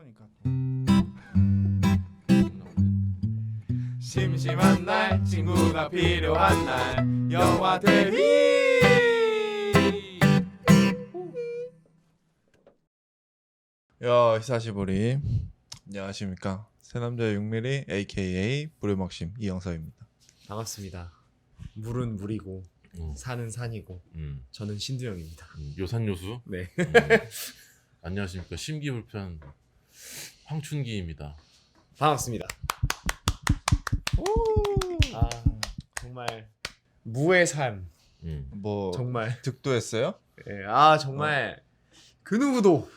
거니까. 심심한 날 친구가 필요한 날 영화 대비. 야 히사시부리 안녕하십니까. 새남자 6mm AKA 불의먹심 이영섭입니다. 반갑습니다. 물은 물이고 산은 산이고 저는 신두영입니다. 요산요수. 네. 안녕하십니까. 심기불편 황춘기입니다. 반갑습니다. 아 정말 무의 삶 뭐 정말 득도했어요? 예, 아 정말 그 누구도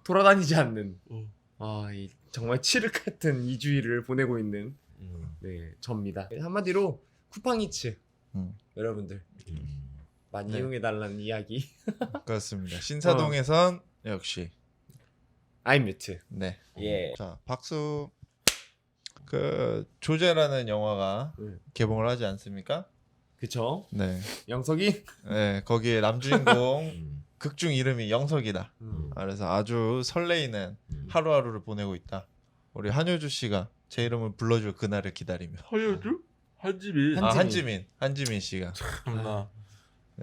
돌아다니지 않는 이 정말 칠흑 같은 2주일을 보내고 있는 네 접니다. 한마디로 쿠팡이츠 여러분들 많이 네. 이용해달라는 이야기. 그렇습니다. 신사동에선 역시 아임뮤트. 네. 예. 자 박수. 그 조제라는 영화가 개봉을 하지 않습니까? 그쵸? 네. 영석이? 네 거기에 남주인공 극중 이름이 영석이다. 그래서 아주 설레이는 하루하루를 보내고 있다. 우리 한효주 씨가 제 이름을 불러줄 그날을 기다리며. 허여주? 한지민. 한지민 씨가. 참나.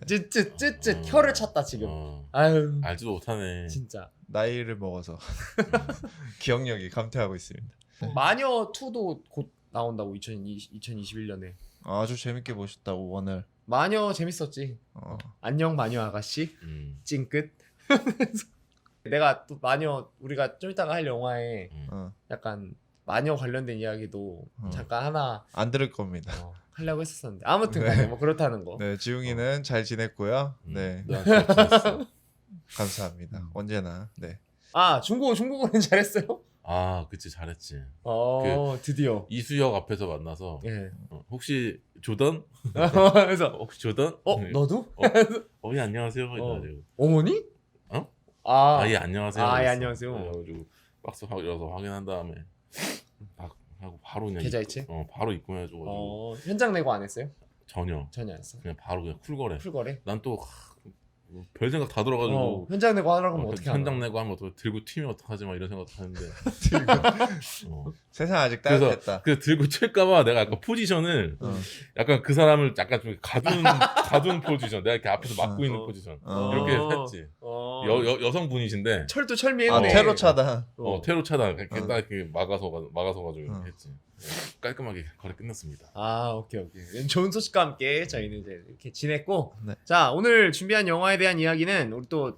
쯧쯧쯧쯧 혀를 찼다 지금. 아유 알지도 못하네. 진짜. 나이를 먹어서 기억력이 감퇴하고 있습니다. 마녀 2도 곧 나온다고 2021년에. 아주 재밌게 보셨다고 원을. 마녀 재밌었지. 안녕 마녀 아가씨. 찡끝. 내가 또 마녀 우리가 좀 이따가 할 영화에 약간 마녀 관련된 이야기도 잠깐 하나 안 들을 겁니다. 하려고 했었는데 아무튼 간에 뭐 그렇다는 거. 네 지웅이는 잘 지냈고요. 네 잘 지냈어. 감사합니다. 언제나. 네. 아 중국어는 잘했어요? 아 그치 잘했지. 드디어. 이수역 앞에서 만나서 예. 혹시 조던? 그래서 혹시 조던? 너도? 예 안녕하세요. 이래가지고 어머니? 예 안녕하세요. 예 그랬어. 안녕하세요. 그래가지고 박스 열어서 확인한 다음에 하고 바로 그냥 계좌이체? 바로 입금해줘가지고 현장 내고 안 했어요? 전혀 전혀 안 했어. 그냥 바로 그냥 쿨거래. 풀거래? 난 또 별 생각 다 들어가지고 현장 내고 하라고 하면 어떻게 하나? 현장 내고 하면 어떻게 들고 튀면 어떡하지 막 이런 생각도 하는데 세상 아직 따뜻했다. 그래서 들고 튈까봐 내가 약간 포지션을 약간 그 사람을 약간 좀 가둔 포지션, 내가 이렇게 앞에서 막고 있는 포지션 이렇게 했지. 여성분이신데 철도 철미했네. 테러 차단. 테러 차단 이렇게 딱 이렇게 막아서가지고 이렇게 했지. 깔끔하게 거래 끝났습니다. 오케이. 좋은 소식과 함께 저희는 이제 이렇게 지냈고, 네. 자 오늘 준비한 영화에 대한 이야기는 우리 또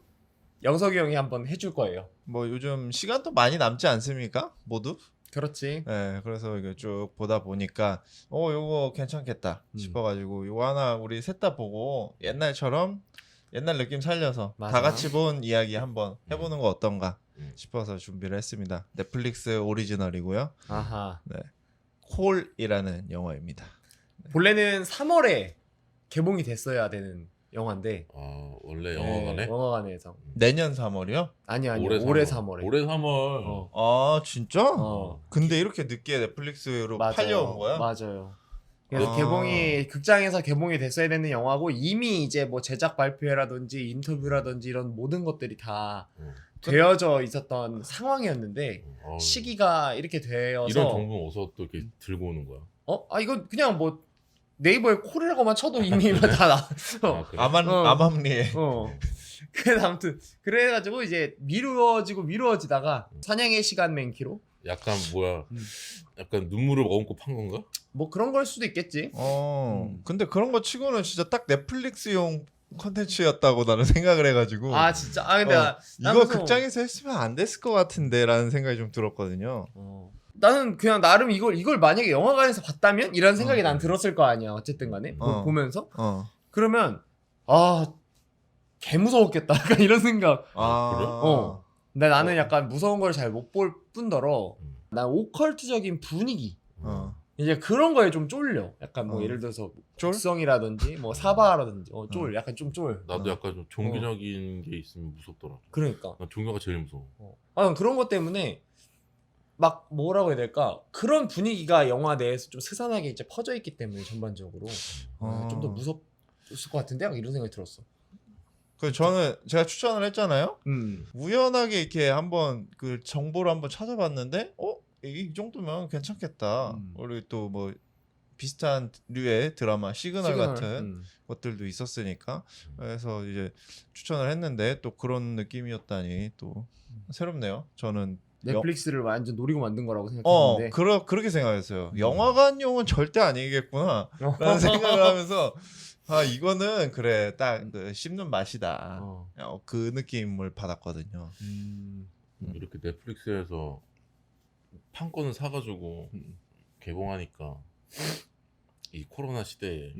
영석이 형이 한번 해줄 거예요. 뭐 요즘 시간도 많이 남지 않습니까? 모두? 그렇지. 네, 그래서 이거 쭉 보다 보니까 요거 괜찮겠다 싶어가지고 요거 하나 우리 셋 다 보고 옛날처럼 옛날 느낌 살려서 맞아. 다 같이 본 이야기 한번 해보는 거 어떤가 싶어서 준비를 했습니다. 넷플릭스 오리지널이고요. 아하. 네, 콜이라는 영화입니다. 본래는 3월에 개봉이 됐어야 되는 영화인데 원래 영화관에? 영화관에서 내년 3월이요? 아니요 올해 3월에. 올해 3월. 아 진짜? 어. 근데 이렇게 늦게 넷플릭스로 맞아요. 팔려온 거야? 맞아요. 그래서 아. 극장에서 개봉이 됐어야 되는 영화고 이미 이제 뭐 제작 발표회라든지 인터뷰라든지 이런 모든 것들이 다 되어져 있었던 상황이었는데 시기가 이렇게 되어서 이런 정보는 어디서 또 이렇게 들고 오는 거야? 이거 그냥 뭐 네이버에 콜이라고만 쳐도 이미 다 나왔어. 그래? 암암리에. 그래서 아무튼 그래가지고 이제 미루어지다가 사냥의 시간 맨키로 약간 뭐야? 약간 눈물을 머금고 판 건가? 뭐 그런 걸 수도 있겠지. 근데 그런 거 치고는 진짜 딱 넷플릭스용 컨텐츠였다고 나는 생각을 해가지고. 진짜. 근데 이거 극장에서 했으면 안 됐을 것 같은데라는 생각이 좀 들었거든요. 나는 그냥 나름 이걸 만약에 영화관에서 봤다면 이런 생각이 난 들었을 거 아니야. 어쨌든 간에 보면서 그러면 개 무서웠겠다. 약간 이런 생각. 그래? 근데 나는 약간 무서운 걸 잘 못 볼 뿐더러 난 오컬트적인 분위기 이제 그런 거에 좀 쫄려. 약간 뭐 예를 들어서 독성이라든지 뭐 사바라든지 약간 좀 쫄. 나도 약간 좀 종교적인 게 있으면 무섭더라. 그러니까. 난 종교가 제일 무서워. 그런 것 때문에 막 뭐라고 해야 될까? 그런 분위기가 영화 내에서 좀 스산하게 이제 퍼져 있기 때문에 전반적으로 좀 더 무섭을 것 같은데? 약간 이런 생각이 들었어. 그 저는 제가 추천을 했잖아요. 우연하게 이렇게 한번 그 정보를 한번 찾아봤는데, 이 정도면 괜찮겠다. 우리 또 뭐 비슷한 류의 드라마 시그널 같은 것들도 있었으니까 그래서 이제 추천을 했는데 또 그런 느낌이었다니 또 새롭네요. 저는 넷플릭스를 완전 노리고 만든 거라고 생각했는데 그렇게 생각했어요. 영화관용은 절대 아니겠구나 라는 생각을 하면서 이거는 그래 딱 그 씹는 맛이다. 그 느낌을 받았거든요. 이렇게 넷플릭스에서 판권을 사가지고 개봉하니까 이 코로나 시대에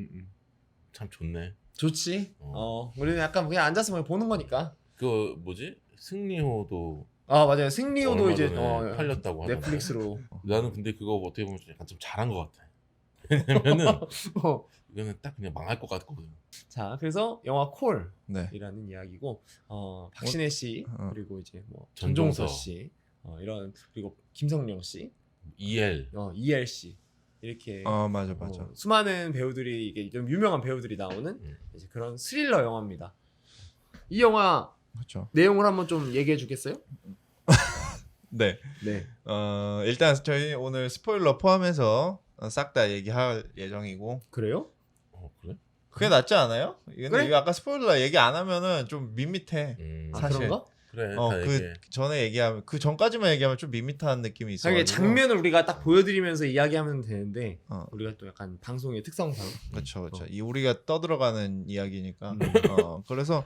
참 좋네. 좋지. 우리는 약간 그냥 앉아서 그냥 보는 거니까. 그 뭐지? 승리호도 맞아요. 승리호도 이제 팔렸다고 하더라고. 넷플릭스로. 나는 근데 그거 어떻게 보면 약간 좀 잘한 것 같아. 왜냐면은 이거는 딱 그냥 망할 것 같거든. 자, 그래서 영화 네. 콜이라는 이야기고 박신혜 씨 그리고 이제 뭐 전종서 전종서 씨 이런 그리고 김성령 씨, EL EL 씨 이렇게 맞아. 수많은 배우들이 이게 좀 유명한 배우들이 나오는 이제 그런 스릴러 영화입니다. 이 영화 그렇죠. 내용을 한번 좀 얘기해 주겠어요? 네. 일단 저희 오늘 스포일러 포함해서 싹 다 얘기할 예정이고. 그래요? 그래? 그게 낫지 않아요? 근데 그래? 이거 아까 스포일러 얘기 안 하면은 좀 밋밋해. 사실. 그런가? 그래. 그 전에 얘기하면 그 전까지만 얘기하면 좀 밋밋한 느낌이 있어. 이게 장면을 우리가 딱 보여드리면서 이야기하면 되는데 우리가 또 약간 방송의 특성상 그렇죠. 이 우리가 떠들어가는 이야기니까. 그래서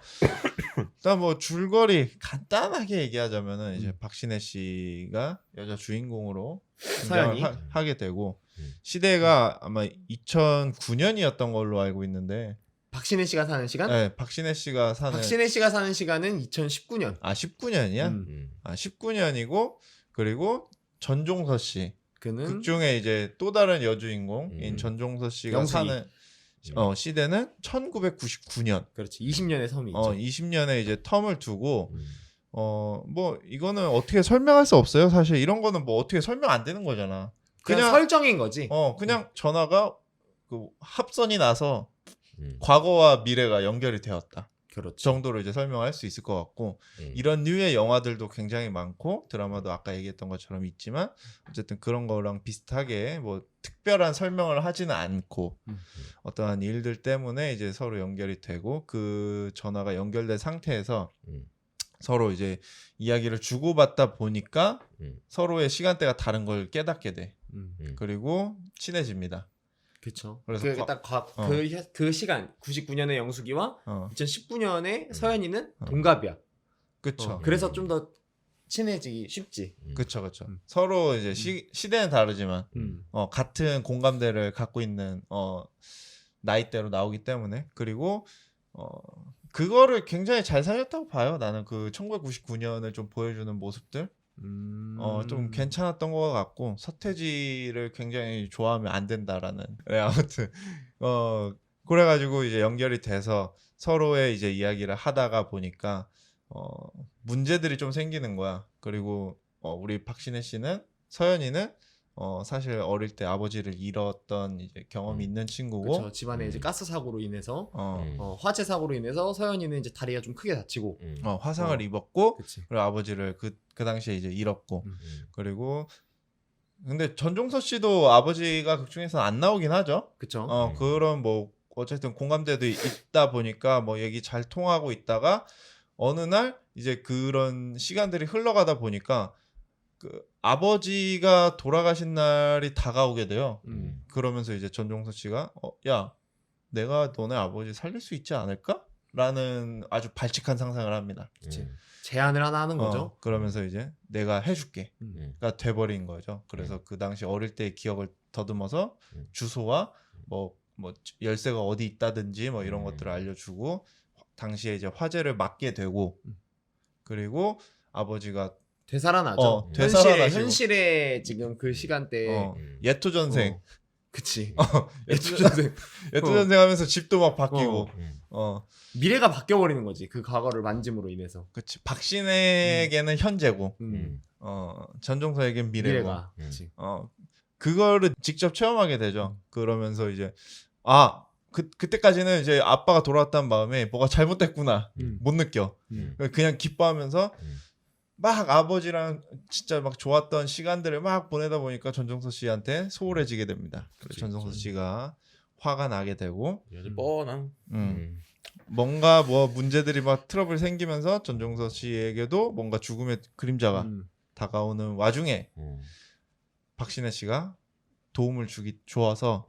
일단 뭐 줄거리 간단하게 얘기하자면은 이제 박신혜 씨가 여자 주인공으로 서연이 하게 되고 시대가 아마 2009년이었던 걸로 알고 있는데. 박신혜 씨가 사는 시간? 네, 박신혜 씨가 사는 시간은 2019년. 19년이야? 19년이고 사는 전종서 씨. 그는 극 중에 이제 또 다른 여주인공인 전종서 씨가 영숙이. 사는 시대는 1999년. 그렇지. 20년의 섬이 있죠. 20년에 이제 텀을 두고 뭐 이거는 어떻게 설명할 수 없어요. 사실 이런 거는 뭐 어떻게 설명 안 되는 거잖아. 그냥 설정인 거지. 그냥 전화가 그 합선이 나서 과거와 미래가 연결이 되었다. 그렇죠. 정도로 이제 설명할 수 있을 것 같고 이런 류의 영화들도 굉장히 많고 드라마도 아까 얘기했던 것처럼 있지만 어쨌든 그런 거랑 비슷하게 뭐 특별한 설명을 하지는 않고 어떠한 일들 때문에 이제 서로 연결이 되고 그 전화가 연결된 상태에서 서로 이제 이야기를 주고받다 보니까 서로의 시간대가 다른 걸 깨닫게 돼. 그리고 친해집니다. 그렇죠. 그래서 그 시간 99년의 영숙이와 2019년의 서연이는 동갑이야. 그렇죠. 그래서 좀 더 친해지기 쉽지. 그렇죠. 서로 이제 시대는 다르지만 같은 공감대를 갖고 있는 나이대로 나오기 때문에 그리고 그거를 굉장히 잘 살렸다고 봐요. 나는 그 1999년을 좀 보여주는 모습들. 좀 괜찮았던 것 같고 서태지를 굉장히 좋아하면 안 된다라는. 네, 아무튼 그래가지고 이제 연결이 돼서 서로의 이제 이야기를 하다가 보니까 문제들이 좀 생기는 거야. 그리고 우리 박신혜 씨는 서연이는 사실 어릴 때 아버지를 잃었던 이제 경험이 있는 친구고. 그렇죠. 집안에 이제 가스 사고로 인해서 화재 사고로 인해서 서연이는 이제 다리가 좀 크게 다치고 화상을 입었고 그치. 그리고 아버지를 그 당시에 이제 잃었고 그리고 근데 전종서 씨도 아버지가 극 중에서 안 나오긴 하죠. 그렇죠. 그런 뭐 어쨌든 공감대도 있다 보니까 뭐 얘기 잘 통하고 있다가 어느 날 이제 그런 시간들이 흘러가다 보니까 그 아버지가 돌아가신 날이 다가오게 돼요. 그러면서 이제 전종서 씨가 야 내가 너네 아버지 살릴 수 있지 않을까? 라는 아주 발칙한 상상을 합니다. 제안을 하나 하는 거죠. 그러면서 이제 내가 해줄게 가 돼버린 거죠. 그래서 그 당시 어릴 때의 기억을 더듬어서 주소와 뭐 열쇠가 어디 있다든지 뭐 이런 것들을 알려주고 당시에 이제 화재를 막게 되고 그리고 아버지가 되살아나죠. 현실에 지금 그 시간대에 예토전생. 그치. 예토전생 하면서 집도 막 바뀌고 미래가 바뀌어버리는 거지. 그 과거를 만짐으로 인해서. 그치. 박신혜에게는 현재고 전종서에겐 미래가. 그치. 그거를 직접 체험하게 되죠. 그러면서 이제 그때까지는 이제 아빠가 돌아왔다는 마음에 뭐가 잘못됐구나 못 느껴. 그냥 기뻐하면서 막 아버지랑 진짜 막 좋았던 시간들을 막 보내다 보니까 전종서 씨한테 소홀해지게 됩니다. 그래서 전종서 씨가 화가 나게 되고 뻔한 뭔가 뭐 문제들이 막 트러블 생기면서 전종서 씨에게도 뭔가 죽음의 그림자가 다가오는 와중에 박신혜 씨가 도움을 줘서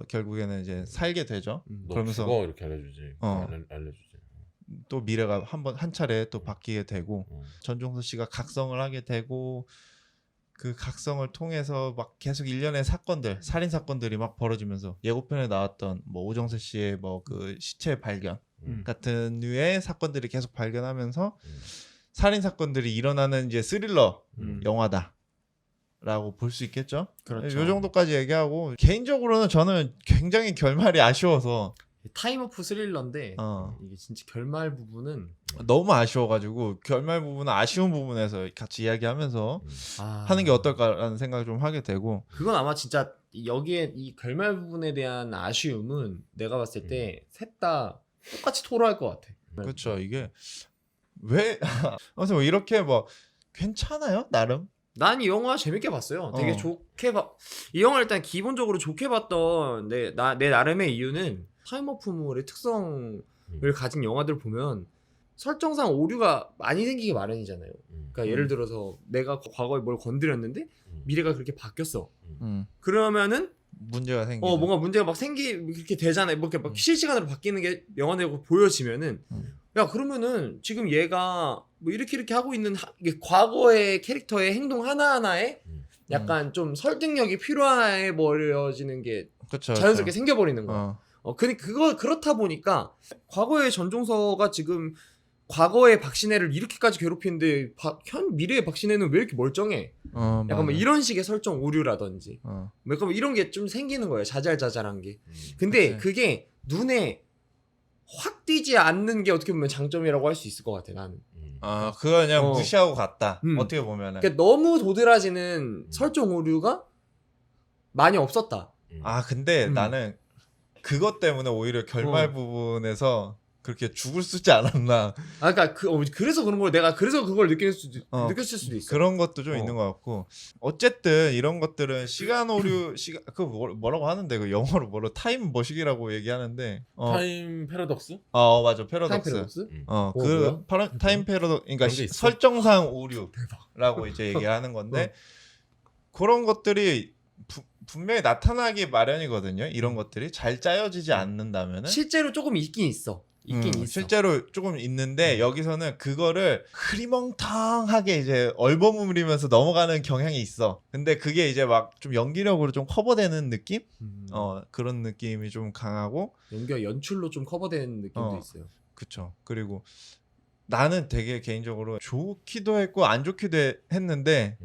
결국에는 이제 살게 되죠. 그러면서 죽어 이렇게 알려주지. 알려주지. 또 미래가 한 차례 또 바뀌게 되고 전종서 씨가 각성을 하게 되고 그 각성을 통해서 막 계속 일련의 사건들, 살인 사건들이 막 벌어지면서 예고편에 나왔던 뭐 오정세 씨의 뭐 그 시체 발견 같은 류의 사건들이 계속 발견하면서 살인 사건들이 일어나는 이제 스릴러 영화다라고 볼 수 있겠죠. 그렇죠. 이 정도까지 얘기하고 개인적으로는 저는 굉장히 결말이 아쉬워서 타임오프 스릴러인데 이게 진짜 결말 부분은 너무 아쉬워가지고 결말 부분은 아쉬운 부분에서 같이 이야기하면서 하는 게 어떨까라는 생각을 좀 하게 되고 그건 아마 진짜 여기에 이 결말 부분에 대한 아쉬움은 내가 봤을 때 셋 다 똑같이 토로할 것 같아. 그렇죠. 이게 왜 아무튼 뭐 이렇게 뭐 괜찮아요 나름. 난 이 영화 재밌게 봤어요. 되게 좋게 이 영화 일단 기본적으로 좋게 봤던 내 나름의 이유는 타임오프물의 특성을 가진 영화들 보면 설정상 오류가 많이 생기기 마련이잖아요. 그러니까 예를 들어서 내가 과거에 뭘 건드렸는데 미래가 그렇게 바뀌었어. 그러면은 문제가 생기. 뭔가 문제가 막 그렇게 되잖아요. 뭐 이렇게 막 실시간으로 바뀌는 게 영화 내고 보여지면은 야 그러면은 지금 얘가 뭐 이렇게 하고 있는 이게 과거의 캐릭터의 행동 하나하나에 약간 좀 설득력이 필요해 버려지는 게 그쵸, 자연스럽게 생겨버리는 거야. 그렇다 보니까 과거의 전종서가 지금 과거의 박신혜를 이렇게까지 괴롭히는데 미래의 박신혜는 왜 이렇게 멀쩡해? 약간 뭐 이런 식의 설정 오류라든지 약간 뭐 이런 게 좀 생기는 거예요. 자잘자잘한 게. 근데 그치. 그게 눈에 확 띄지 않는 게 어떻게 보면 장점이라고 할 수 있을 것 같아 나는. 그거 그냥 무시하고 갔다. 어떻게 보면은. 그러니까 너무 도드라지는 설정 오류가 많이 없었다. 근데 나는 그것 때문에 오히려 결말 부분에서 그렇게 죽을 쓰지 않았나. 그러니까 그래서 그런 걸 내가 그래서 그걸 느꼈을 수도 있어. 그런 것도 좀 있는 것 같고. 어쨌든 이런 것들은 시간 오류 그 뭐라고 하는데 그 영어로 타임 머시기라고 얘기하는데. 타임 패러독스? 맞아 패러독스. 타임 패러독스? 타임 패러독 그러니까 설정상 오류라고 이제 얘기하는 건데 그런 것들이 분명히 나타나기 마련이거든요. 이런 것들이 잘 짜여지지 않는다면은 실제로 조금 있긴 있어. 있어. 실제로 조금 있는데 여기서는 그거를 흐리멍텅하게 이제 얼버무리면서 넘어가는 경향이 있어. 근데 그게 이제 막 좀 연기력으로 좀 커버되는 느낌? 그런 느낌이 좀 강하고 연출로 좀 커버되는 느낌도 있어요. 그쵸. 그리고 나는 되게 개인적으로 좋기도 했고 안 좋기도 했는데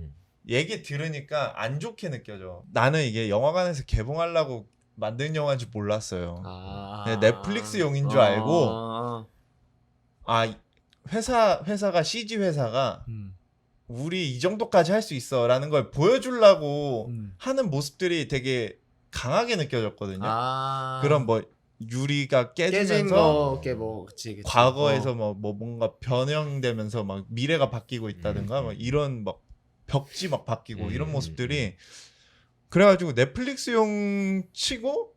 얘기 들으니까 안 좋게 느껴져. 나는 이게 영화관에서 개봉하려고 만든 영화인지 몰랐어요. 넷플릭스용인 줄 알고 회사가 CG 회사가 우리 이 정도까지 할 수 있어라는 걸 보여주려고 하는 모습들이 되게 강하게 느껴졌거든요. 그런 뭐 유리가 깨지면서 그치. 과거에서 뭐 뭔가 변형되면서 막 미래가 바뀌고 있다든가 막 이런 막 벽지 막 바뀌고 이런 모습들이 그래가지고 넷플릭스용 치고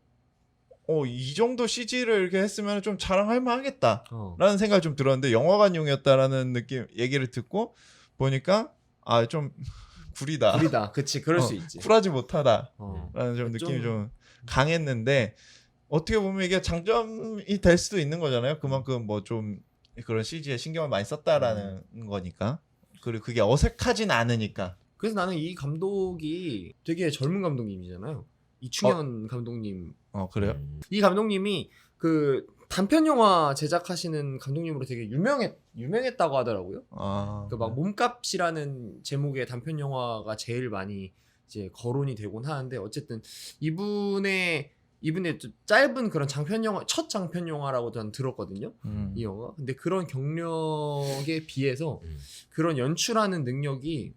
이 정도 CG를 이렇게 했으면 좀 자랑할 만하겠다라는 생각이 좀 들었는데 영화관용이었다라는 느낌 얘기를 듣고 보니까 좀 구리다. 그치. 그럴 수 있지. 쿨하지 못하다라는 좀 느낌이 좀 강했는데 어떻게 보면 이게 장점이 될 수도 있는 거잖아요. 그만큼 뭐 좀 그런 CG에 신경을 많이 썼다라는 거니까. 그리고 그게 어색하진 않으니까. 그래서 나는 이 감독이 되게 젊은 감독님이잖아요. 이충현 감독님. 그래요? 이 감독님이 그 단편 영화 제작하시는 감독님으로 되게 유명했다고 하더라고요. 그 막 몸값이라는 제목의 단편 영화가 제일 많이 이제 거론이 되곤 하는데 어쨌든 이분의 짧은 그런 첫 장편 영화라고 저는 들었거든요. 이 영화. 근데 그런 경력에 비해서 그런 연출하는 능력이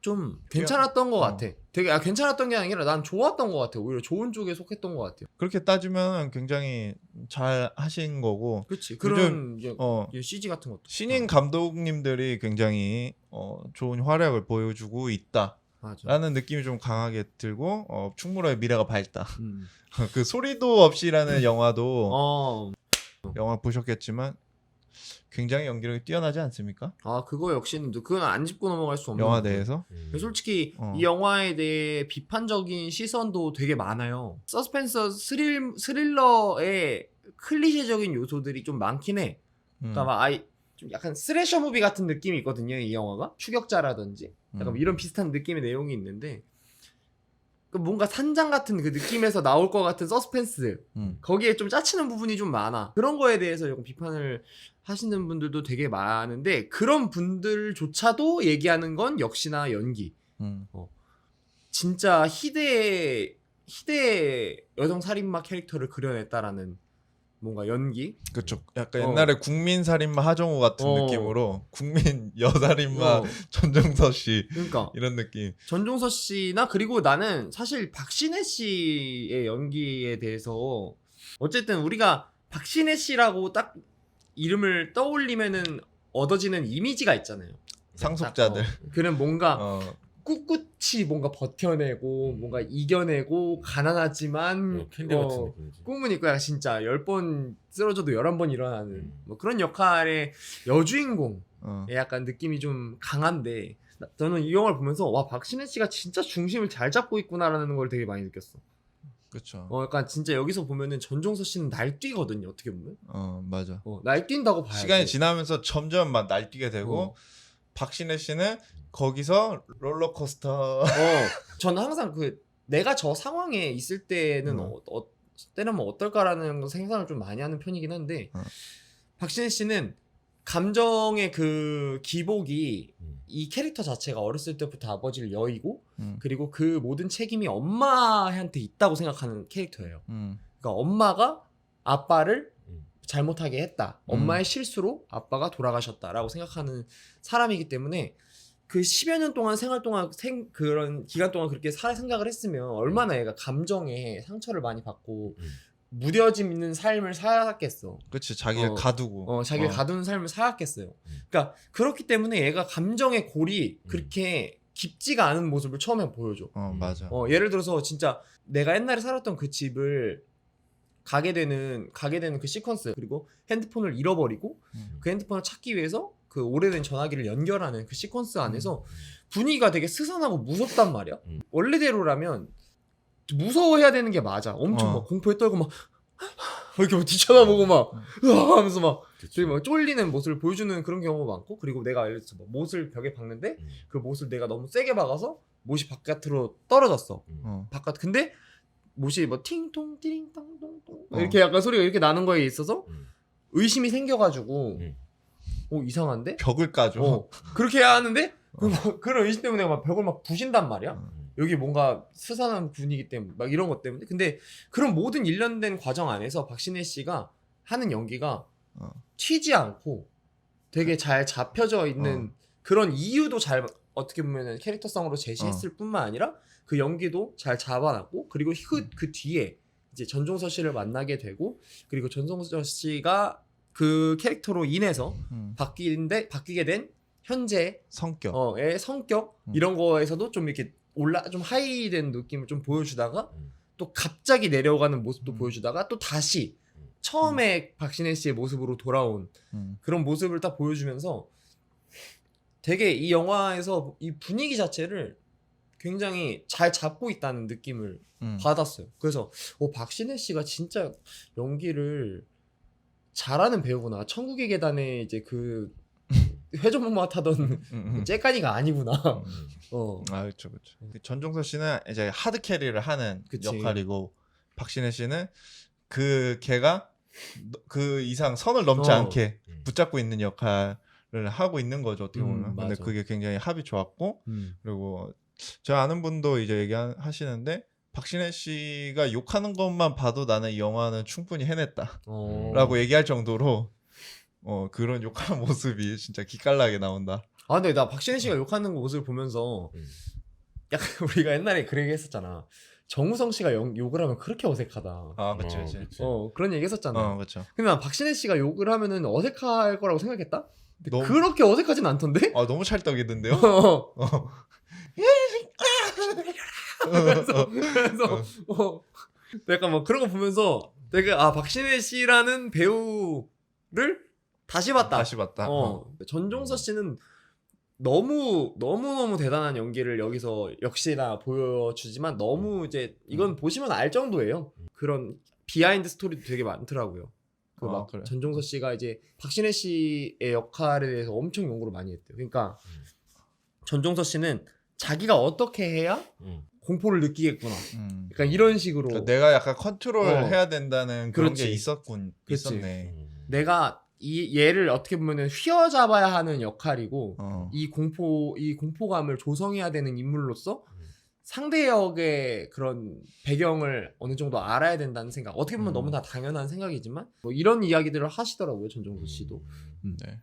좀 괜찮았던 것 같아. 되게 괜찮았던 게 아니라 난 좋았던 것 같아. 오히려 좋은 쪽에 속했던 것 같아요. 그렇게 따지면 굉장히 잘 하신 거고. 그렇지. 그런 CG 같은 것도 신인 감독님들이 굉장히 좋은 활약을 보여주고 있다. 맞아. 라는 느낌이 좀 강하게 들고 충무로의 미래가 밝다. 그 소리도 없이라는 영화도 영화 보셨겠지만 굉장히 연기력이 뛰어나지 않습니까? 아 그거 역시는 그건 안 짚고 넘어갈 수 없는 영화 것 같아요. 내에서 솔직히 이 영화에 대해 비판적인 시선도 되게 많아요. 서스펜서 스릴러의 클리셰적인 요소들이 좀 많긴 해. 그러니까 막 좀 약간 스래셔 무비 같은 느낌이 있거든요. 이 영화가 추격자라든지 약간 이런 비슷한 느낌의 내용이 있는데 뭔가 산장 같은 그 느낌에서 나올 것 같은 서스펜스 거기에 좀 짜치는 부분이 좀 많아. 그런 거에 대해서 조금 비판을 하시는 분들도 되게 많은데 그런 분들조차도 얘기하는 건 역시나 연기. 진짜 희대의 여성 살인마 캐릭터를 그려냈다라는 뭔가 연기. 그렇죠. 약간 옛날에 국민 살인마 하정우 같은 느낌으로 국민 여살인마 전종서 씨 그러니까 이런 느낌. 전종서 씨나 그리고 나는 사실 박신혜 씨의 연기에 대해서 어쨌든 우리가 박신혜 씨라고 딱 이름을 떠올리면은 얻어지는 이미지가 있잖아요. 상속자들. 그는 뭔가 꿋꿋이 뭔가 버텨내고 뭔가 이겨내고 가난하지만 캔디 같은 느낌이지. 꿈은 있고 약간 진짜 10번 쓰러져도 11번 일어나는 뭐 그런 역할의 여주인공의 약간 느낌이 좀 강한데 저는 이 영화를 보면서 와 박신혜 씨가 진짜 중심을 잘 잡고 있구나라는 걸 되게 많이 느꼈어. 그렇죠. 약간 진짜 여기서 보면은 전종서 씨는 날뛰거든요. 어떻게 보면. 맞아. 날뛴다고 봐야지. 시간이 지나면서 점점 막 날뛰게 되고 박신혜 씨는 거기서 롤러코스터. 저는 항상 내가 저 상황에 있을 때는 때는 뭐 어떨까라는 생각을 좀 많이 하는 편이긴 한데 박신혜 씨는 감정의 그 기복이 이 캐릭터 자체가 어렸을 때부터 아버지를 여의고 그리고 그 모든 책임이 엄마한테 있다고 생각하는 캐릭터예요. 그러니까 엄마가 아빠를 잘못하게 했다. 엄마의 실수로 아빠가 돌아가셨다라고 생각하는 사람이기 때문에 그 10여 년 동안 생활 동안 그런 기간 동안 그렇게 생각을 했으면 얼마나 얘가 감정에 상처를 많이 받고 무뎌짐 있는 삶을 살았겠어. 그렇지. 자기를 가두고. 자기를 가두는 삶을 살았겠어요. 그러니까 그렇기 때문에 얘가 감정의 골이 그렇게 깊지가 않은 모습을 처음에 보여줘. 맞아. 예를 들어서 진짜 내가 옛날에 살았던 그 집을 가게 되는 그 시퀀스 그리고 핸드폰을 잃어버리고 그 핸드폰을 찾기 위해서 그 오래된 전화기를 연결하는 그 시퀀스 안에서 분위기가 되게 스산하고 무섭단 말이야. 원래대로라면 무서워해야 되는 게 맞아. 엄청 막 공포에 떨고 막 이렇게 막 뒤쳐다보고 막 으아 하면서 막 되게 막 쫄리는 모습을 보여주는 그런 경우가 많고 그리고 내가 예를 들어서 뭐 못을 벽에 박는데 그 못을 내가 너무 세게 박아서 못이 바깥으로 떨어졌어. 바깥 근데 못이 뭐 팅통 띠링땅똥똥 이렇게 약간 소리가 이렇게 나는 거에 있어서 의심이 생겨가지고 이상한데? 벽을 까줘. 그렇게 해야 하는데 그런 의심 때문에 막 벽을 막 부신단 말이야. 여기 뭔가 스산한 분위기 때문에 막 이런 것 때문에. 근데 그런 모든 일련된 과정 안에서 박신혜 씨가 하는 연기가 튀지 않고 되게 잘 잡혀져 있는 그런 이유도 잘 어떻게 보면 캐릭터성으로 제시했을 뿐만 아니라 그 연기도 잘 잡아놨고 그리고 그 뒤에 이제 전종서 씨를 만나게 되고 그리고 전종서 씨가 그 캐릭터로 인해서 바뀌게 된 현재 성격의 성격 이런 거에서도 좀 이렇게 좀 하이된 느낌을 좀 보여주다가 또 갑자기 내려가는 모습도 보여주다가 또 다시 처음에 박신혜 씨의 모습으로 돌아온 그런 모습을 딱 보여주면서 되게 이 영화에서 이 분위기 자체를 굉장히 잘 잡고 있다는 느낌을 받았어요. 그래서 박신혜 씨가 진짜 연기를 잘하는 배우구나. 천국의 계단에 이제 그 회전목마 타던 째까니가 아니구나. 그렇죠. 전종서 씨는 이제 하드 캐리를 하는 역할이고 박신혜 씨는 그 걔가 그 이상 선을 넘지 않게 붙잡고 있는 역할을 하고 있는 거죠. 어떻게 보면. 근데 그게 굉장히 합이 좋았고 그리고 저 아는 분도 이제 얘기하시는데 박신혜 씨가 욕하는 것만 봐도 나는 이 영화는 충분히 해냈다라고 얘기할 정도로 그런 욕하는 모습이 진짜 기깔나게 나온다. 아 근데 나 박신혜 씨가 욕하는 모습을 보면서 약간 우리가 옛날에 그런 얘기 했었잖아. 정우성 씨가 욕을 하면 그렇게 어색하다. 아 그치 그치. 그런 얘기 했었잖아. 그쵸. 근데 난 박신혜 씨가 욕을 하면은 어색할 거라고 생각했다. 근데 너무- 그렇게 어색하진 않던데? 아 너무 찰떡이던데요? 그래서 약간 뭐 그런 거 보면서 내가 박신혜 씨라는 배우를 다시 봤다. 다시 봤다. 전종서 씨는 너무 대단한 연기를 여기서 역시나 보여주지만 너무 이제 이건 보시면 알 정도예요. 그런 비하인드 스토리도 되게 많더라고요. 그 막 그래. 전종서 씨가 이제 박신혜 씨의 역할에 대해서 엄청 연구를 많이 했대요. 그러니까 전종서 씨는 자기가 어떻게 해야 공포를 느끼겠구나. 그러니까 이런 식으로 그러니까 내가 약간 컨트롤 해야 된다는 그런 그렇지. 게 있었네. 내가 이 얘를 어떻게 보면은 휘어잡아야 하는 역할이고 이 공포감을 조성해야 되는 인물로서 상대 역의 그런 배경을 어느 정도 알아야 된다는 생각. 어떻게 보면 너무나 당연한 생각이지만 뭐 이런 이야기들을 하시더라고요. 전종서 씨도. 네.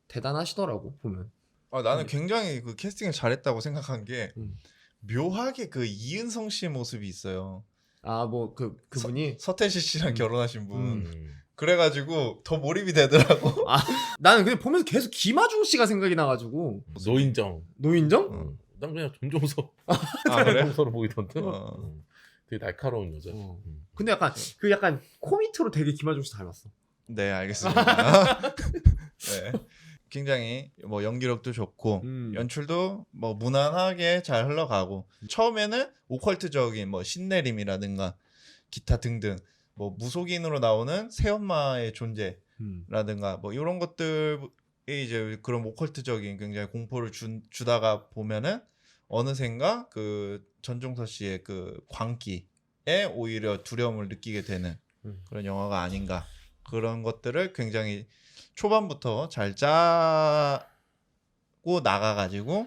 대단하시더라고 보면. 나는 굉장히 그 캐스팅을 잘했다고 생각한 게 묘하게 그 이은성 씨의 모습이 있어요. 아 뭐 그분이 서태지 씨랑 결혼하신 분. 그래가지고 더 몰입이 되더라고. 나는 그냥 보면서 계속 김하중 씨가 생각이 나가지고. 노인정. 난 그냥 전종서. 그래? 전종서로 보이던데. 되게 날카로운 여자. 근데 약간 코미트로 되게 김하중 씨 닮았어. 네 알겠습니다. 네. 굉장히 뭐 연기력도 좋고 연출도 뭐 무난하게 잘 흘러가고 처음에는 오컬트적인 뭐 신내림이라든가 기타 등등 뭐 무속인으로 나오는 새엄마의 존재라든가 뭐 이런 것들이 이제 그런 오컬트적인 굉장히 공포를 주다가 보면은 어느샌가 그 전종서 씨의 그 광기에 오히려 두려움을 느끼게 되는 그런 영화가 아닌가. 그런 것들을 굉장히 초반부터 잘 짜고 나가가지고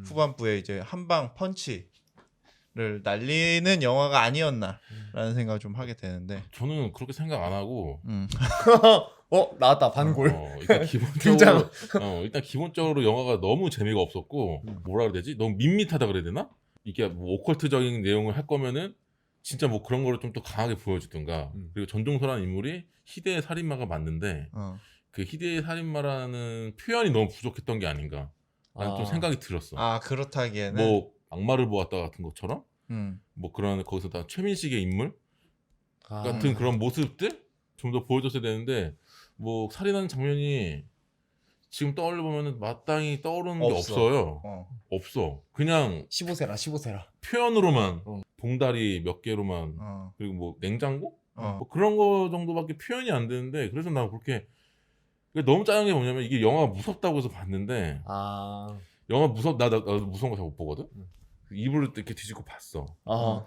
후반부에 이제 한방 펀치를 날리는 영화가 아니었나라는 생각을 좀 하게 되는데 저는 그렇게 생각 안 하고 나왔다 반골. 일단 기본적으로 일단 기본적으로 영화가 너무 재미가 없었고 뭐라 그래야 되지? 너무 밋밋하다 그래야 되나? 이게 뭐 오컬트적인 내용을 할 거면은 진짜 뭐 그런 거를 좀 더 강하게 보여주든가. 그리고 전종서라는 인물이 희대의 살인마가 맞는데 그 희대의 살인마라는 표현이 너무 부족했던 게 아닌가 라는 좀 생각이 들었어. 그렇다기에는 뭐 악마를 보았다 같은 것처럼 뭐 그런 거기서 다 최민식의 인물 같은 그런 모습들 좀 더 보여줬어야 되는데 뭐 살인하는 장면이 지금 떠올려 보면은 마땅히 떠오르는 게 없어요. 없어. 그냥 15세라. 표현으로만 봉다리 몇 개로만 그리고 뭐 냉장고 뭐 그런 거 정도밖에 표현이 안 되는데 그래서 난 그렇게 너무 짜는 게 뭐냐면 이게 영화가 무섭다고 해서 봤는데 영화 나도 무서운 거 잘 못 보거든. 이불을 이렇게 뒤집고 봤어.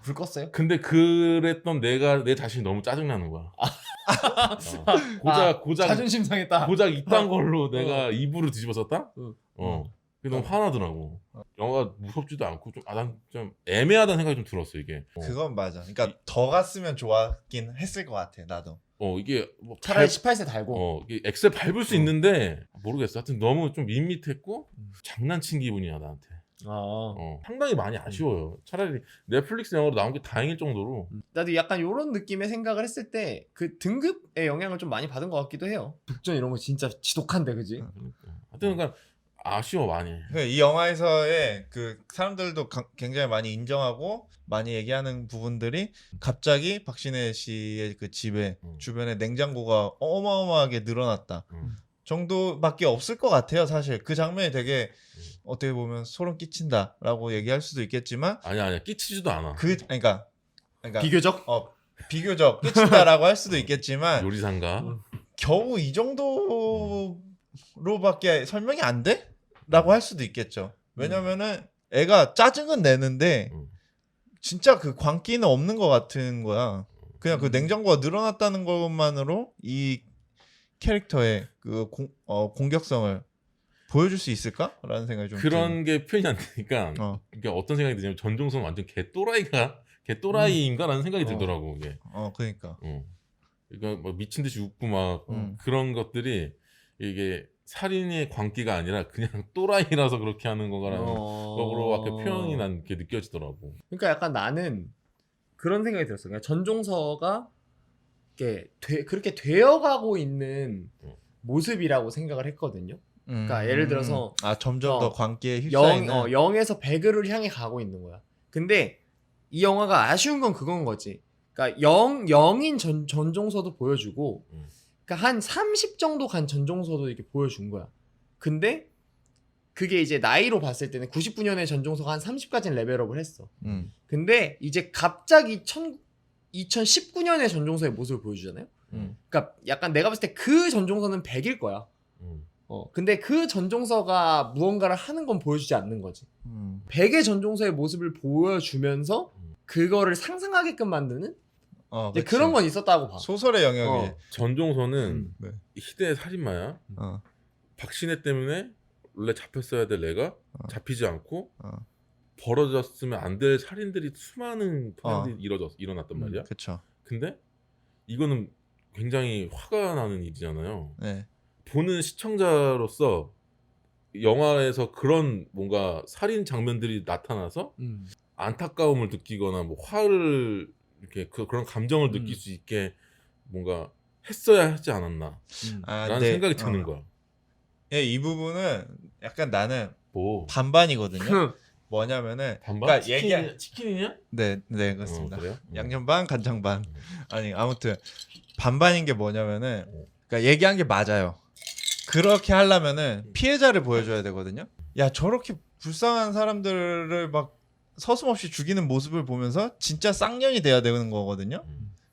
불 껐어요? 근데 그랬던 내 자신이 너무 짜증나는 거야. 고작 자존심 상했다. 고작 이딴 걸로 내가 이불을 뒤집었었다? 그게 너무 화나더라고. 영화가 무섭지도 않고 난 좀 애매하다는 생각이 좀 들었어 이게. 그건 맞아. 그러니까 더 갔으면 좋았긴 했을 것 같아 나도. 이게 뭐 차라리 18세 달고. 이게 엑셀 밟을 수 있는데 모르겠어. 하여튼 너무 좀 밋밋했고 장난친 기분이야 나한테. 상당히 많이 아쉬워요. 차라리 넷플릭스 영화로 나온 게 다행일 정도로. 나도 약간 이런 느낌의 생각을 했을 때 그 등급의 영향을 좀 많이 받은 것 같기도 해요. 북전 이런 거 진짜 지독한데 그지? 하여튼 그러니까 아쉬워 많이. 이 영화에서의 그 사람들도 굉장히 많이 인정하고 많이 얘기하는 부분들이 갑자기 박신혜 씨의 그 집에 주변에 냉장고가 어마어마하게 늘어났다 정도밖에 없을 것 같아요. 사실 그 장면이 되게 어떻게 보면 소름 끼친다라고 얘기할 수도 있겠지만 아니야 끼치지도 않아. 그러니까 비교적 비교적 끼친다라고 할 수도 있겠지만 요리사인가? 겨우 이 정도로밖에 설명이 안 돼? 라고 할 수도 있겠죠. 왜냐면은 애가 짜증은 내는데 진짜 그 광기는 없는 것 같은 거야. 그냥 그 냉장고가 늘어났다는 것만으로 이 캐릭터의 그 공격성을 보여줄 수 있을까라는 생각이 좀 그런 게 표현이 안 되니까 이게 어떤 생각이 드냐면 전종서는 완전 개또라이인가라는 생각이 들더라고 이게. 그러니까. 그러니까 뭐 미친 듯이 웃고 막 그런 것들이 이게 살인의 광기가 아니라 그냥 또라이라서 그렇게 하는 거라는 거로밖에 표현이 난 이렇게 느껴지더라고. 그러니까 약간 나는 그런 생각이 들었어. 그러니까 전종서가 그렇게 되어가고 있는 모습이라고 생각을 했거든요. 그러니까 예를 들어서 점점 더 광기에 휩싸이는 0에서 100을 향해 가고 있는 거야. 근데 이 영화가 아쉬운 건 그건 거지. 그러니까 0인 전종서도 보여주고 그러니까 한 30 정도 간 전종서도 이렇게 보여준 거야. 근데 그게 이제 나이로 봤을 때는 99년에 전종서가 한 30까지는 레벨업을 했어. 근데 이제 갑자기 2019년에 전종서의 모습을 보여주잖아요. 그러니까 약간 내가 봤을 때 그 전종서는 100일 거야. 근데 그 전종서가 무언가를 하는 건 보여주지 않는 거지. 100의 전종서의 모습을 보여주면서 그거를 상상하게끔 만드는 그런 건 있었다고 봐. 소설의 영역이. 전종서는 희대의 살인마야. 박신혜 때문에 원래 잡혔어야 될 애가 잡히지 않고 벌어졌으면 안 될 살인들이 수많은 살인들이 일어났단 말이야. 그쵸. 근데 이거는 굉장히 화가 나는 일이잖아요. 네. 보는 시청자로서 영화에서 그런 뭔가 살인 장면들이 나타나서 안타까움을 느끼거나 뭐 화를 이렇게 그런 감정을 느낄 수 있게 뭔가 했어야 하지 않았나 라는 생각이 드는 거야. 예, 이 부분은 약간 나는 뭐 반반이거든요. 뭐냐면은 반반? 그러니까 치킨이냐? 네 그렇습니다. 그래요? 양념 반 간장 반. 아니 아무튼 반반인 게 뭐냐면은 그러니까 얘기한 게 맞아요. 그렇게 하려면은 피해자를 보여줘야 되거든요. 야, 저렇게 불쌍한 사람들을 막 서슴없이 죽이는 모습을 보면서 진짜 쌍년이 돼야 되는 거거든요.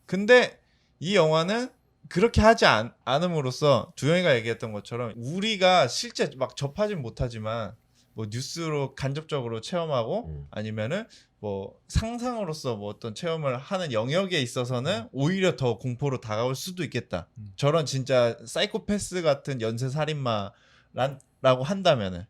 근데 이 영화는 그렇게 하지 않음으로써 두영이가 얘기했던 것처럼 우리가 실제 막 접하진 못하지만 뭐 뉴스로 간접적으로 체험하고 아니면은 뭐 상상으로서 뭐 어떤 체험을 하는 영역에 있어서는 오히려 더 공포로 다가올 수도 있겠다. 저런 진짜 사이코패스 같은 연쇄 살인마라고 한다면은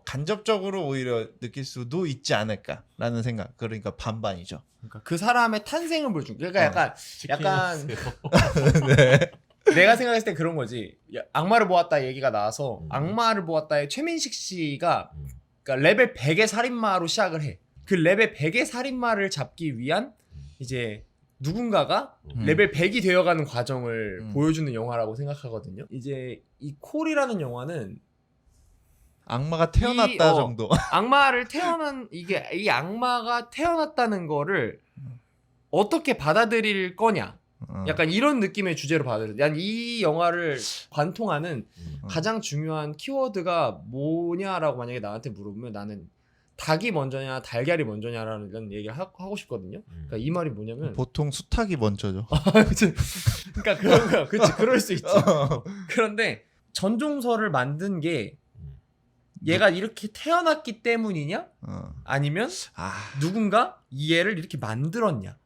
간접적으로 오히려 느낄 수도 있지 않을까라는 생각. 그러니까 반반이죠. 그러니까 그 사람의 탄생을 보여준. 그러니까 약간 네. 내가 생각했을 때 그런 거지. 악마를 보았다 얘기가 나와서 악마를 보았다의 최민식 씨가 그러니까 레벨 100의 살인마로 시작을 해. 그 레벨 100의 살인마를 잡기 위한 이제 누군가가 레벨 100이 되어가는 과정을 보여주는 영화라고 생각하거든요. 이제 이 콜이라는 영화는 악마가 태어났다 정도. 악마를 이 악마가 태어났다는 거를 어떻게 받아들일 거냐. 약간 이런 느낌의 주제로 받아들여. 난 이 영화를 관통하는 가장 중요한 키워드가 뭐냐라고 만약에 나한테 물어보면 나는 닭이 먼저냐 달걀이 먼저냐라는 얘기를 하고 싶거든요. 그러니까 이 말이 뭐냐면 보통 수탉이 먼저죠. 그러니까 그런 거야. 그렇지, 그럴 수 있지. 그런데 전종서를 만든 게 얘가 이렇게 태어났기 때문이냐? 아니면 누군가 이 애를 이렇게 만들었냐?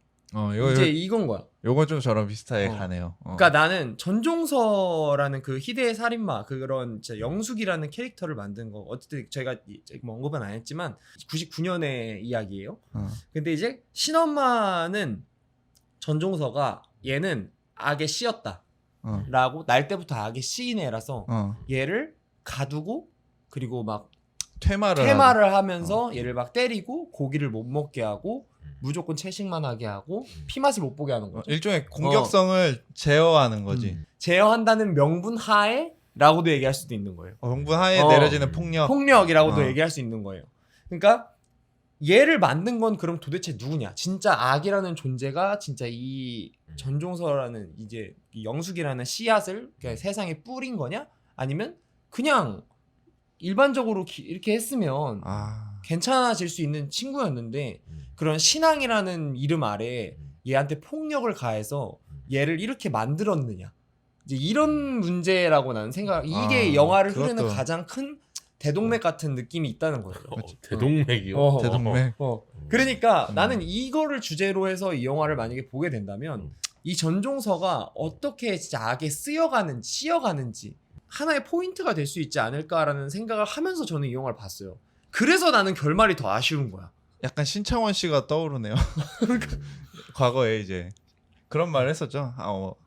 이건 거야. 요건 좀 저랑 비슷하게 가네요. 그러니까 나는 전종서라는 그 희대의 살인마 그런 영숙이라는 캐릭터를 만든 거 어쨌든 제가 뭐 언급은 안 했지만 99년의 이야기예요. 근데 이제 신엄마는 전종서가 얘는 악의 씨였다 라고 날 때부터 악의 씨인 애라서 얘를 가두고 그리고 막 퇴마를 하면서 얘를 막 때리고 고기를 못 먹게 하고 무조건 채식만 하게 하고 피맛을 못 보게 하는 거죠. 일종의 공격성을 제어하는 거지. 제어한다는 명분 하에 라고도 얘기할 수도 있는 거예요. 명분 하에 내려지는 폭력이라고도 얘기할 수 있는 거예요. 그러니까 얘를 만든 건 그럼 도대체 누구냐? 진짜 악이라는 존재가 진짜 이 전종서라는 이제 영숙이라는 씨앗을 세상에 뿌린 거냐? 아니면 그냥 일반적으로 이렇게 했으면 괜찮아질 수 있는 친구였는데 그런 신앙이라는 이름 아래 얘한테 폭력을 가해서 얘를 이렇게 만들었느냐 이제 이런 문제라고 나는 생각. 이게 영화를 흐르는 가장 큰 대동맥 같은 느낌이 있다는 거죠. 대동맥이요? 대동맥. 그러니까 나는 이거를 주제로 해서 이 영화를 만약에 보게 된다면 이 전종서가 어떻게 진짜 악에 씌어가는지 하나의 포인트가 될 수 있지 않을까라는 생각을 하면서 저는 이 영화를 봤어요. 그래서 나는 결말이 더 아쉬운 거야. 약간 신창원 씨가 떠오르네요. 과거에 이제 그런 말을 했었죠.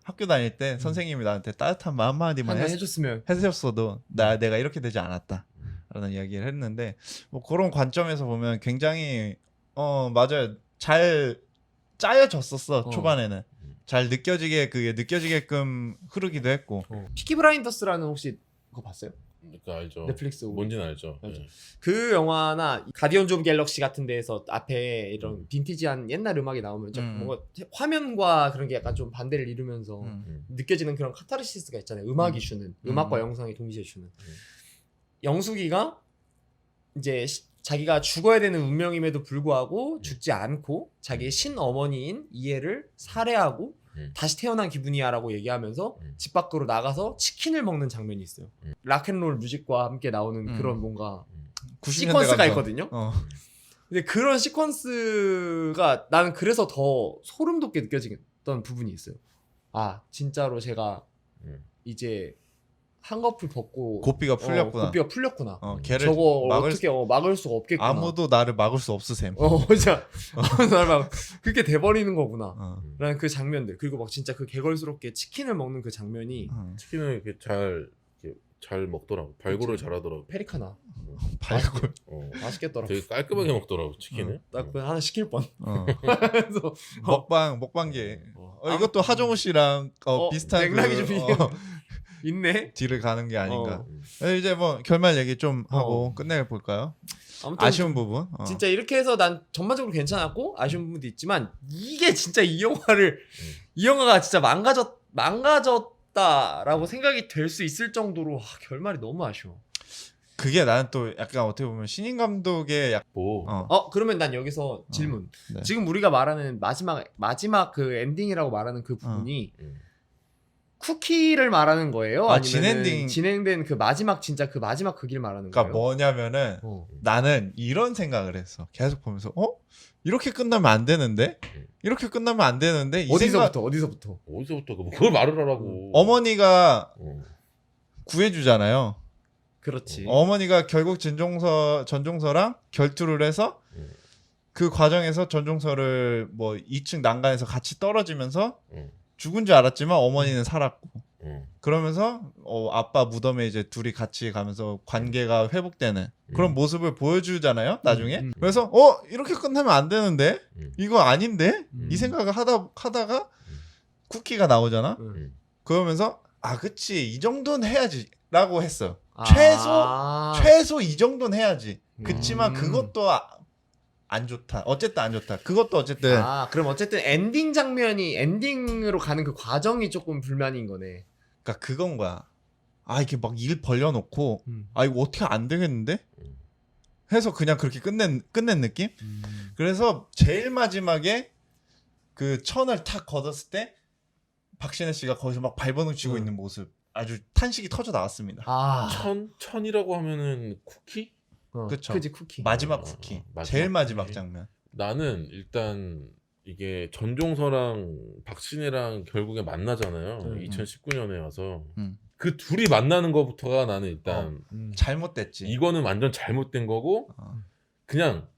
학교 다닐 때 선생님이 나한테 따뜻한 말 한마디만 해줬어도 내가 이렇게 되지 않았다 라는 이야기를 했는데 뭐 그런 관점에서 보면 굉장히 맞아요. 잘 짜여졌었어. 초반에는 잘 그게 느껴지게끔 흐르기도 했고. 피키 브라인더스라는 혹시 그거 봤어요? 그러니까 알죠. 넷플릭스. 뭔지는 알죠. 네. 그 영화나 가디언즈 오브 갤럭시 같은 데에서 앞에 이런 빈티지한 옛날 음악이 나오면 뭔가 화면과 그런 게 약간 좀 반대를 이루면서 느껴지는 그런 카타르시스가 있잖아요. 음악이 주는 음악과 영상이 동시에 주는. 영숙이가 이제 자기가 죽어야 되는 운명임에도 불구하고 죽지 않고 자기의 친어머니인 이해를 살해하고 다시 태어난 기분이야라고 얘기하면서 집 밖으로 나가서 치킨을 먹는 장면이 있어요. 락앤롤 뮤직과 함께 나오는 그런 뭔가 시퀀스가 있거든요. 근데 그런 시퀀스가 나는 그래서 더 소름 돋게 느껴지던 부분이 있어요. 아 진짜로 제가 이제 한꺼풀 벗고 고삐가 풀렸구나. 고삐가 풀렸구나. 걔를 저거 어떻게 막을 수가 없겠구나. 아무도 나를 막을 수 없으셈. 진짜 나를 막 그렇게 돼버리는 거구나. 라는 그 장면들 그리고 막 진짜 그 개걸스럽게 치킨을 먹는 그 장면이 치킨을 이렇게 잘 먹더라고. 발골을 잘하더라고. 페리카나. 발골. 맛있겠더라고. 되게 깔끔하게 먹더라고 치킨을. 딱 하나 시킬 뻔. 그래서 먹방계. 이것도 하정우 씨랑 비슷한 맥락이 좀 있네. 뒤를 가는 게 아닌가. 이제 뭐 결말 얘기 좀 하고 끝내 볼까요? 아무튼 아쉬운 부분. 진짜 이렇게 해서 난 전반적으로 괜찮았고 아쉬운 부분도 있지만 이게 진짜 이 영화가 진짜 망가졌다라고 생각이 될 수 있을 정도로 결말이 너무 아쉬워. 그게 나는 또 약간 어떻게 보면 신인 감독의 그러면 난 여기서 질문. 네. 지금 우리가 말하는 마지막 그 엔딩이라고 말하는 그 부분이 쿠키를 말하는 거예요? 아니면 진행된 그 마지막 진짜 그 마지막 그 길 말하는 거예요? 그러니까 뭐냐면은 나는 이런 생각을 했어. 계속 보면서 이렇게 끝나면 안 되는데? 이렇게 끝나면 안 되는데? 어디서부터? 그걸 말을 하라고. 어머니가 구해주잖아요. 그렇지. 어머니가 결국 전종서랑 결투를 해서 그 과정에서 전종서를 뭐 2층 난간에서 같이 떨어지면서 죽은 줄 알았지만 어머니는 살았고 그러면서 아빠 무덤에 이제 둘이 같이 가면서 관계가 회복되는 그런 모습을 보여주잖아요 나중에. 그래서 이렇게 끝나면 안 되는데 이거 아닌데 이 생각을 하다가 쿠키가 나오잖아. 그러면서 그치 이 정도는 해야지 라고 했어요. 최소 이 정도는 해야지. 그치만 그것도 안 좋다. 어쨌든 안 좋다. 그것도 어쨌든. 그럼 어쨌든 엔딩으로 가는 그 과정이 조금 불만인 거네. 그러니까 그건 거야. 이게 막 일 벌려놓고 이거 어떻게 안 되겠는데? 해서 그냥 그렇게 끝낸 느낌? 그래서 제일 마지막에 그 천을 탁 걷었을 때 박신혜 씨가 거기서 막 발버둥 치고 있는 모습 아주 탄식이 터져 나왔습니다. 천이라고 하면은 쿠키? 그쵸. 그치 쿠키. 마지막 쿠키. 제일 마지막 장면. 나는 일단 이게 전종서랑 박신혜랑 결국에 만나잖아요. 2019년에 와서 그 둘이 만나는 거부터가 나는 일단 잘못됐지. 이거는 완전 잘못된 거고 그냥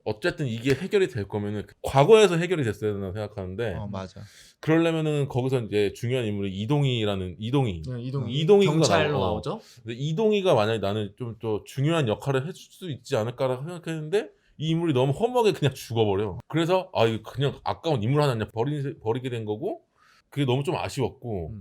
어쨌든 이게 해결이 될 거면은 과거에서 해결이 됐어야 된다고 생각하는데 맞아. 그러려면은 거기서 이제 중요한 인물이 이동희가 경찰로 나오죠. 근데 이동희가 만약에 나는 좀 더 중요한 역할을 해줄 수 있지 않을까라고 생각했는데 이 인물이 너무 허무하게 그냥 죽어버려. 그래서 이거 그냥 아까운 인물 하나 그냥 버리게 된 거고 그게 너무 좀 아쉬웠고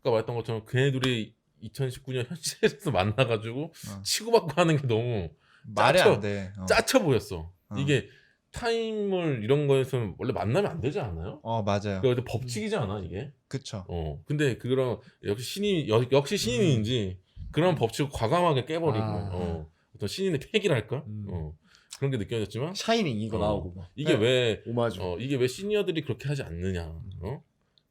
아까 말했던 것처럼 걔네들이 2019년 현실에서 만나가지고 치고받고 하는 게 너무 말이 안 돼. 짜쳐 보였어. 이게 타임을 이런 거에서는 원래 만나면 안 되지 않아요? 맞아요. 그러니까 법칙이지 않아 이게? 그쵸. 근데 그런 역시 신인인지 그런 법칙을 과감하게 깨버리고 어떤 신인의 패기랄까? 그런 게 느껴졌지만 샤이닝 이거 나오고 이게 왜 오마주. 이게 왜 시니어들이 그렇게 하지 않느냐?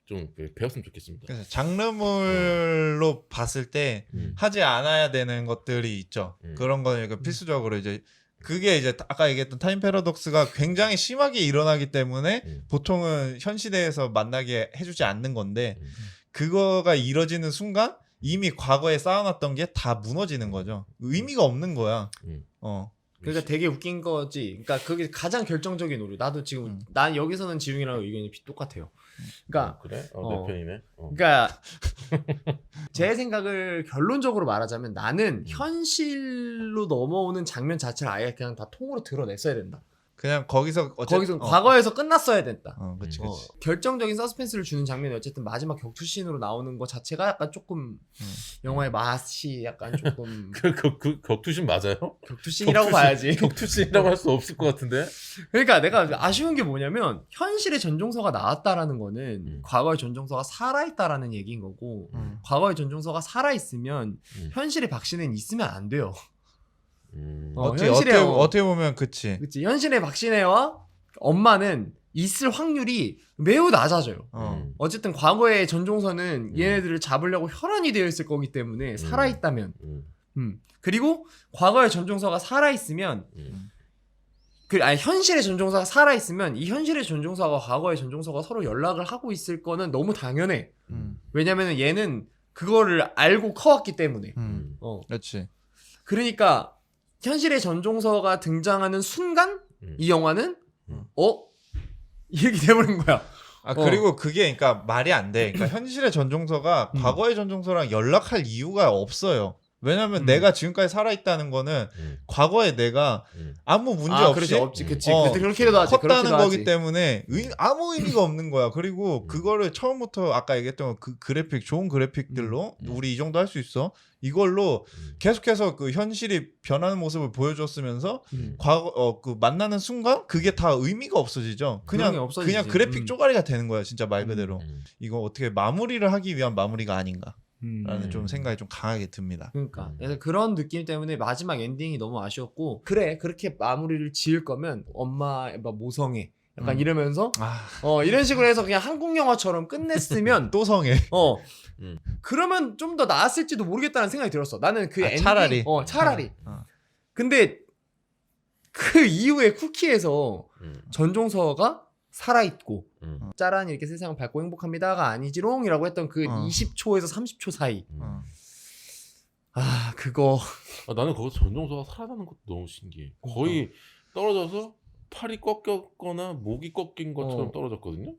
좀 배웠으면 좋겠습니다. 그래서 장르물로 봤을 때 하지 않아야 되는 것들이 있죠. 그런 거는 필수적으로 이제 그게 이제 아까 얘기했던 타임 패러독스가 굉장히 심하게 일어나기 때문에 보통은 현 시대에서 만나게 해주지 않는 건데 그거가 이뤄지는 순간 이미 과거에 쌓아놨던 게 다 무너지는 거죠. 의미가 없는 거야. 그러니까 되게 웃긴 거지. 그러니까 그게 가장 결정적인 오류. 나도 지금 난 여기서는 지웅이랑 의견이 똑같아요. 그러니까 그래? 내 편이네. 그러니까 제 생각을 결론적으로 말하자면 나는 현실로 넘어오는 장면 자체를 아예 그냥 다 통으로 드러냈어야 된다. 그냥 거기서 과거에서 끝났어야 된다. 그치. 결정적인 서스펜스를 주는 장면이 어쨌든 마지막 격투씬으로 나오는 것 자체가 약간 조금 영화의 맛이 약간 조금 그 격투신 맞아요? 격투씬이라고 봐야지. 격투신이라고 할 수 없을 것 같은데. 그러니까 내가 아쉬운 게 뭐냐면 현실의 전종서가 나왔다라는 거는 과거의 전종서가 살아있다라는 얘기인 거고 과거의 전종서가 살아있으면 현실의 박신혜는 있으면 안 돼요. 어떻게 보면 그치. 현실의 박신혜와 엄마는 있을 확률이 매우 낮아져요. 어쨌든 과거의 전종서는 얘네들을 잡으려고 혈안이 되어 있을 거기 때문에 살아있다면 그리고 과거의 전종서가 살아있으면 현실의 전종서가 살아있으면 이 현실의 전종서가 과거의 전종서가 서로 연락을 하고 있을 거는 너무 당연해. 왜냐면은 얘는 그거를 알고 커왔기 때문에. 그렇지. 그러니까 현실의 전종서가 등장하는 순간 이 영화는 이렇게 돼버린 거야. 그리고 그게 그러니까 말이 안 돼. 그러니까 현실의 전종서가 과거의 전종서랑 연락할 이유가 없어요. 왜냐면 내가 지금까지 살아있다는 거는 과거에 내가 아무 문제 없이 그치. 그렇게도 하지. 컸다는 거기 때문에 아무 의미가 없는 거야. 그리고 그거를 처음부터 아까 얘기했던 그 그래픽, 좋은 그래픽들로 우리 이 정도 할 수 있어. 이걸로 계속해서 그 현실이 변하는 모습을 보여줬으면서 과거 그 만나는 순간 그게 다 의미가 없어지죠. 그냥 그래픽 쪼가리가 되는 거야. 진짜 말 그대로. 이거 어떻게 마무리를 하기 위한 마무리가 아닌가. 라는 좀 생각이 좀 강하게 듭니다. 그러니까 그래서 그런 느낌 때문에 마지막 엔딩이 너무 아쉬웠고 그렇게 마무리를 지을 거면 엄마 모성애 약간 이러면서 이런 식으로 해서 그냥 한국 영화처럼 끝냈으면 또 성애 그러면 좀 더 나았을지도 모르겠다는 생각이 들었어. 나는 그 엔딩 차라리 근데 그 이후에 쿠키에서 전종서가 살아있고 짜란 이렇게 세상을 밝고 행복합니다가 아니지롱이라고 했던 그 20초에서 30초 사이 그거 나는 거기서 전종서가 살아나는 것도 너무 신기해. 거의 떨어져서 팔이 꺾였거나 목이 꺾인 것처럼 떨어졌거든요.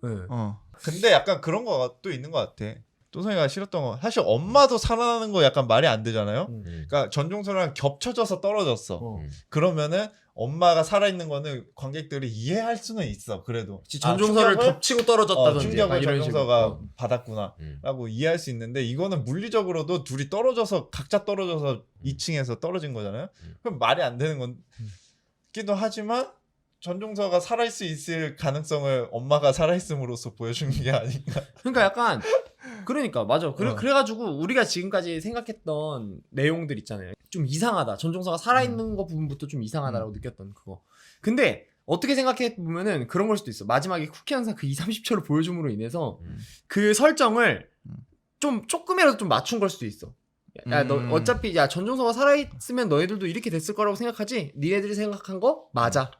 근데 약간 그런 것도 있는 것 같아. 또성이가 싫었던 거 사실 엄마도 살아나는 거 약간 말이 안 되잖아요. 그러니까 전종서랑 겹쳐져서 떨어졌어. 그러면은 엄마가 살아있는 거는 관객들이 이해할 수는 있어. 그래도 전종서를 덮치고 떨어졌다든지 충격을 전종서가 받았구나 라고 이해할 수 있는데 이거는 물리적으로도 둘이 떨어져서 각자 떨어져서 2층에서 떨어진 거잖아요. 그럼 말이 안 되는 건기도 하지만 전종서가 살아있을 수 있을 가능성을 엄마가 살아있음으로써 보여주는 게 아닌가. 그러니까 약간 그러니까 맞아. 그래가지고 우리가 지금까지 생각했던 내용들 있잖아요. 좀 이상하다. 전종서가 살아있는 거 부분부터 좀 이상하다라고 느꼈던 그거. 근데 어떻게 생각해 보면은 그런 걸 수도 있어. 마지막에 쿠키 영상 그 20-30초를 보여줌으로 인해서 그 설정을 좀 조금이라도 좀 맞춘 걸 수도 있어. 야, 너 어차피 전종서가 살아있으면 너희들도 이렇게 됐을 거라고 생각하지? 니네들이 생각한 거 맞아.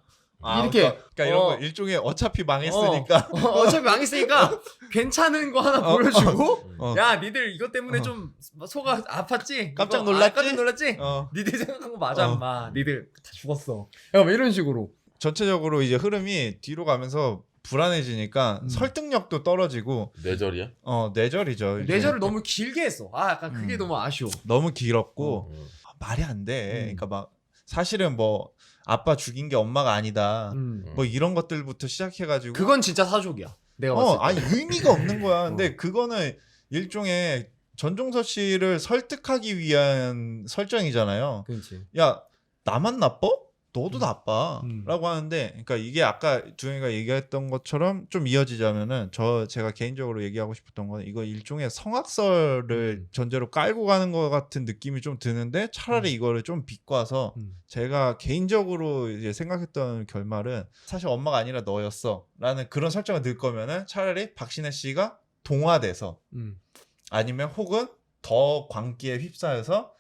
이렇게 그러니까 이런 거 일종의 어차피 망했으니까 어차피 망했으니까 괜찮은 거 하나 보여주고 야 니들 이것 때문에 좀 속아 아팠지? 깜짝 놀랐지? 깜짝 놀랐지? 니들 생각한 거 맞아 엄마. 니들 다 죽었어. 야, 뭐 이런 식으로 전체적으로 이제 흐름이 뒤로 가면서 불안해지니까 설득력도 떨어지고 뇌절이야? 뇌절이죠. 뇌절을 너무 길게 했어. 약간 그게 너무 아쉬워. 너무 길었고 말이 안 돼. 그러니까 막 사실은 뭐 아빠 죽인 게 엄마가 아니다. 뭐 이런 것들부터 시작해가지고 그건 진짜 사족이야. 내가 봤을 때. 아니 의미가 없는 거야. 근데 그거는 일종의 전종서 씨를 설득하기 위한 설정이잖아요. 그렇지. 야 나만 나빠? 너도 나빠 라고 하는데 그러니까 이게 아까 주영이가 얘기했던 것처럼 좀 이어지자면은 제가 개인적으로 얘기하고 싶었던 건 이거 일종의 성악설을 전제로 깔고 가는 것 같은 느낌이 좀 드는데 차라리 이거를 좀 비꼬아서 제가 개인적으로 이제 생각했던 결말은 사실 엄마가 아니라 너였어 라는 그런 설정을 넣을 거면은 차라리 박신혜 씨가 동화돼서 아니면 혹은 더 광기에 휩싸여서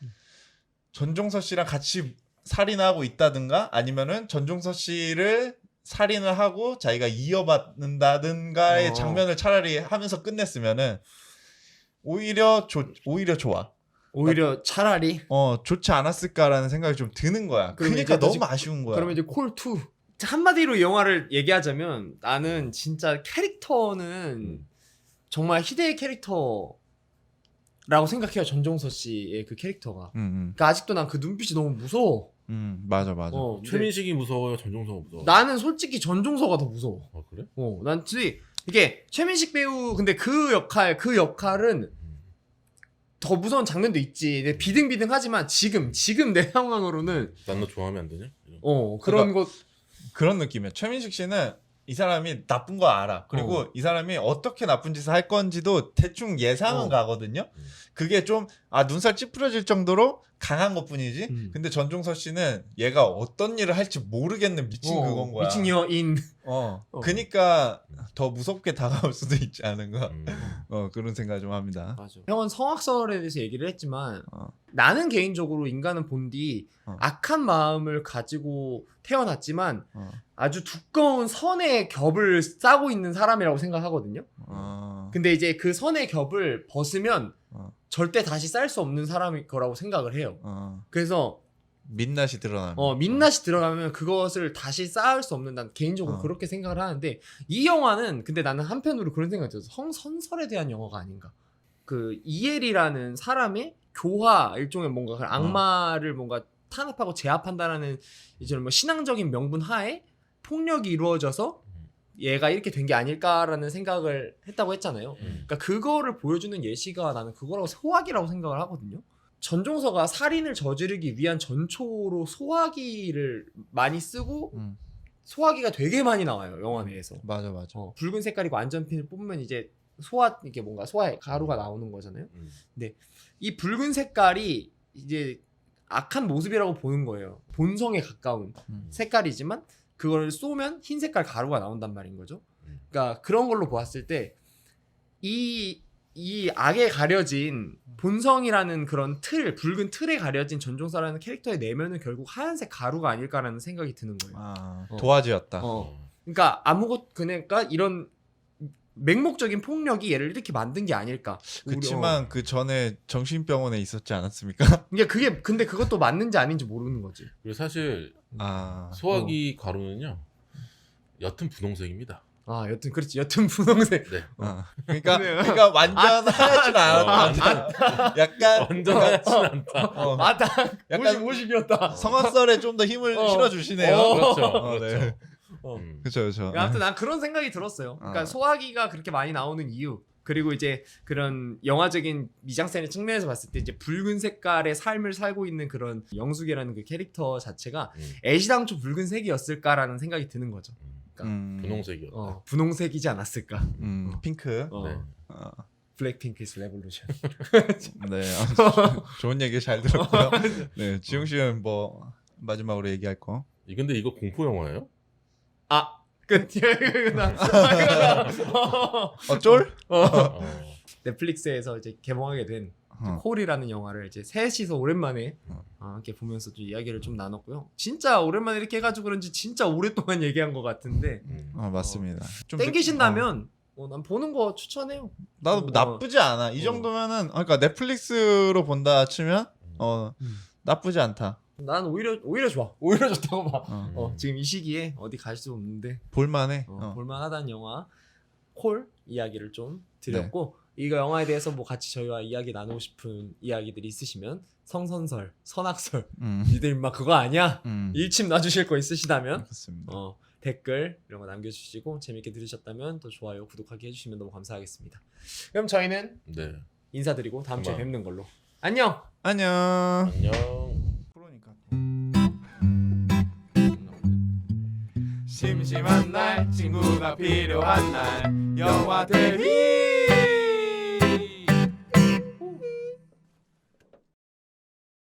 전종서 씨랑 같이 살인하고 있다든가 아니면은 전종서 씨를 살인을 하고 자기가 이어받는다든가의 장면을 차라리 하면서 끝냈으면은 오히려 좋아. 오히려 차라리 좋지 않았을까라는 생각이 좀 드는 거야. 그럼 그러니까 이제 너무 아쉬운 거야. 그러면 이제 콜2 한마디로 이 영화를 얘기하자면 나는 진짜 캐릭터는 정말 희대의 캐릭터라고 생각해요. 전종서 씨의 그 캐릭터가. 그러니까 아직도 난 그 눈빛이 너무 무서워. 맞아. 최민식이 무서워요, 전종서가 무서워. 나는 솔직히 전종서가 더 무서워. 아 그래? 난 이게 최민식 배우 근데 그 역할은 더 무서운 장면도 있지. 근데 비등비등하지만 지금 내 상황으로는 난 너 좋아하면 안 되냐? 그런 것 그런 느낌이야. 최민식 씨는 이 사람이 나쁜 거 알아. 그리고 이 사람이 어떻게 나쁜 짓을 할 건지도 대충 예상은 가거든요. 그게 좀 눈살 찌푸려질 정도로 강한 것뿐이지. 근데 전종서 씨는 얘가 어떤 일을 할지 모르겠는 미친 그건 거야. 미친 여인. 그니까 더 무섭게 다가올 수도 있지 않은가. 그런 생각 좀 합니다. 맞아. 형은 성악설에 대해서 얘기를 했지만 나는 개인적으로 인간은 본디 악한 마음을 가지고 태어났지만 아주 두꺼운 선의 겹을 싸고 있는 사람이라고 생각하거든요. 근데 이제 그 선의 겹을 벗으면 절대 다시 쌀 수 없는 사람일 거라고 생각을 해요. 그래서 민낯이 드러나면 민낯이 들어가면 그것을 다시 쌓을 수 없는 난 개인적으로 그렇게 생각을 하는데 이 영화는 근데 나는 한편으로 그런 생각이 들어서 성선설에 대한 영화가 아닌가. 그 이엘이라는 사람의 교화 일종의 뭔가 그 악마를 뭔가 탄압하고 제압한다라는 이제 뭐 신앙적인 명분 하에 폭력이 이루어져서 얘가 이렇게 된 게 아닐까라는 생각을 했다고 했잖아요. 그러니까 그거를 보여주는 예시가 나는 그거라고 소화기라고 생각을 하거든요. 전종서가 살인을 저지르기 위한 전초로 소화기를 많이 쓰고 소화기가 되게 많이 나와요 영화 내에서. 맞아. 붉은 색깔이고 안전핀을 뽑으면 이제 이게 뭔가 소화의 가루가 나오는 거잖아요. 근데 이 붉은 색깔이 이제 악한 모습이라고 보는 거예요. 본성에 가까운 색깔이지만 그걸 쏘면 흰 색깔 가루가 나온단 말인 거죠. 그러니까 그런 걸로 보았을 때 이 악에 가려진 본성이라는 그런 붉은 틀에 가려진 전종서라는 캐릭터의 내면은 결국 하얀색 가루가 아닐까라는 생각이 드는 거예요. 도화지였다. 그러니까 그러니까 이런 맹목적인 폭력이 얘를 이렇게 만든 게 아닐까. 그렇지만 그 전에 정신병원에 있었지 않았습니까? 근데 그것도 맞는지 아닌지 모르는 거지. 그리고 사실 소화기 가루는요 옅은 분홍색입니다. 여튼 그렇지. 옅은 분홍색. 네. 그러니까 완전 하얗진 않았다. 약간 완전 하얗진 않다. 맞다. 약간 50이었다. 성악설에 좀 더 힘을 실어주시네요. 그렇죠. 네. 그렇죠. 아무튼 난 그런 생각이 들었어요. 그러니까 소화기가 그렇게 많이 나오는 이유. 그리고 이제 그런 영화적인 미장센의 측면에서 봤을 때 이제 붉은 색깔의 삶을 살고 있는 그런 영숙이라는 그 캐릭터 자체가 애시당초 붉은색이었을까라는 생각이 드는 거죠. 그러니까 분홍색이었다. 분홍색이지 않았을까. 핑크. 네. 블랙핑크스 레볼루션. 네, 좋은 얘기 잘 들었고요. 네, 지용 씨는 뭐 마지막으로 얘기할 거? 근데 이거 공포 영화예요? 끝. 쫄? 넷플릭스에서 이제 개봉하게 된 콜이라는 영화를 이제 셋이서 오랜만에 함께 보면서 좀 이야기를 좀 나눴고요. 진짜 오랜만에 이렇게 해가지고 그런지 진짜 오랫동안 얘기한 것 같은데. 맞습니다. 좀 땡기신다면 난 보는 거 추천해요. 나도 나쁘지 않아. 이 정도면은 그러니까 넷플릭스로 본다 치면 나쁘지 않다. 난 오히려 좋아. 오히려 좋다고 봐. 지금 이 시기에 어디 갈 수 없는데 볼만해. 볼만하다는 영화 콜 이야기를 좀 드렸고 이거 영화에 대해서 뭐 같이 저희와 이야기 나누고 싶은 이야기들이 있으시면 성선설, 선악설 니들 막 그거 아니야? 일침 놔주실 거 있으시다면 그렇습니다. 댓글 이런 거 남겨주시고 재밌게 들으셨다면 또 좋아요, 구독하기 해주시면 너무 감사하겠습니다. 그럼 저희는 인사드리고 다음 주에 뵙는 걸로. 안녕. 안녕. 프로니까. 심심한 날 친구가 필요한 날 영화 대리